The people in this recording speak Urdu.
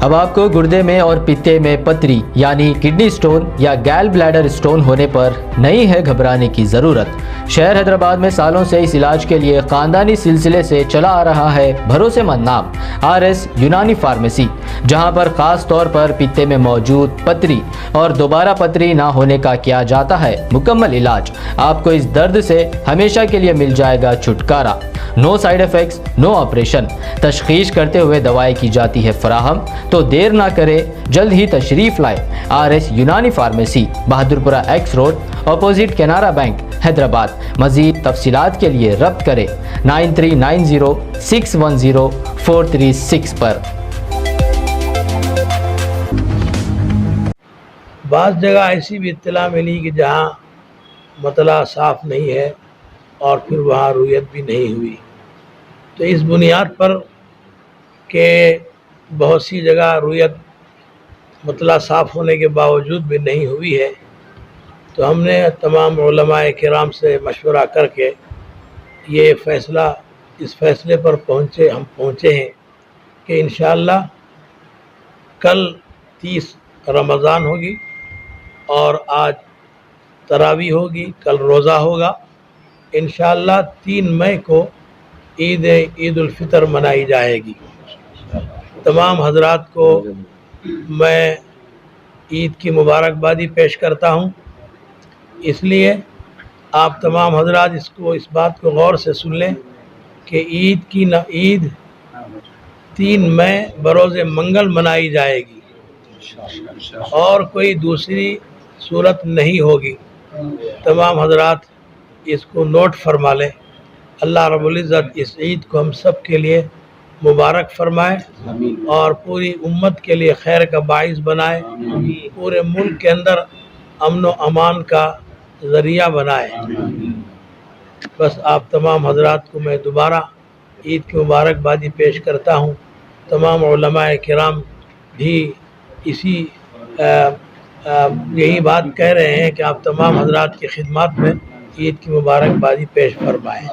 اب آپ کو گردے میں اور پتے میں پتری یعنی کڈنی سٹون یا گال بلیڈر سٹون ہونے پر نہیں ہے گھبرانے کی ضرورت۔ شہر حیدرآباد میں سالوں سے اس علاج کے لیے خاندانی سلسلے سے چلا آ رہا ہے بھروسے مند نام RS یونانی فارمیسی، جہاں پر خاص طور پر پتے میں موجود پتری اور دوبارہ پتری نہ ہونے کا کیا جاتا ہے مکمل علاج۔ آپ کو اس درد سے ہمیشہ کے لیے مل جائے گا چھٹکارا۔ نو سائیڈ ایفیکٹس، نو آپریشن، تشخیص کرتے ہوئے دوائی کی جاتی ہے فراہم۔ تو دیر نہ کرے، جلد ہی تشریف لائے۔ RS یونانی pharmacy, Bahadurpura X road, opposite Canara Bank, Hyderabad. مزید تفصیلات کے لیے ربط کریں 9390610436 پر۔ بعض جگہ ایسی بھی اطلاع ملی کہ جہاں مطلع صاف نہیں ہے اور پھر وہاں رویت بھی نہیں ہوئی، تو اس بنیاد پر کہ بہت سی جگہ رویت مطلع صاف ہونے کے باوجود بھی نہیں ہوئی ہے، تو ہم نے تمام علماء کرام سے مشورہ کر کے یہ اس فیصلے پر پہنچے ہیں کہ انشاءاللہ کل 30 رمضان ہوگی اور آج تراویح ہوگی، کل روزہ ہوگا۔ انشاءاللہ 3 مئی کو عید الفطر منائی جائے گی۔ تمام حضرات کو میں عید کی مبارکبادی پیش کرتا ہوں۔ اس لیے آپ تمام حضرات اس بات کو غور سے سن لیں کہ عید 3 مئی بروز منگل منائی جائے گی اور کوئی دوسری صورت نہیں ہوگی۔ تمام حضرات اس کو نوٹ فرما لیں۔ اللہ رب العزت اس عید کو ہم سب کے لیے مبارک فرمائے اور پوری امت کے لیے خیر کا باعث بنائے، پورے ملک کے اندر امن و امان کا ذریعہ بنائے۔ بس آپ تمام حضرات کو میں دوبارہ عید کی مبارکبادی پیش کرتا ہوں۔ تمام علماء کرام بھی یہی بات کہہ رہے ہیں کہ آپ تمام حضرات کی خدمات میں عید کی مبارکبادی پیش فرمائیں۔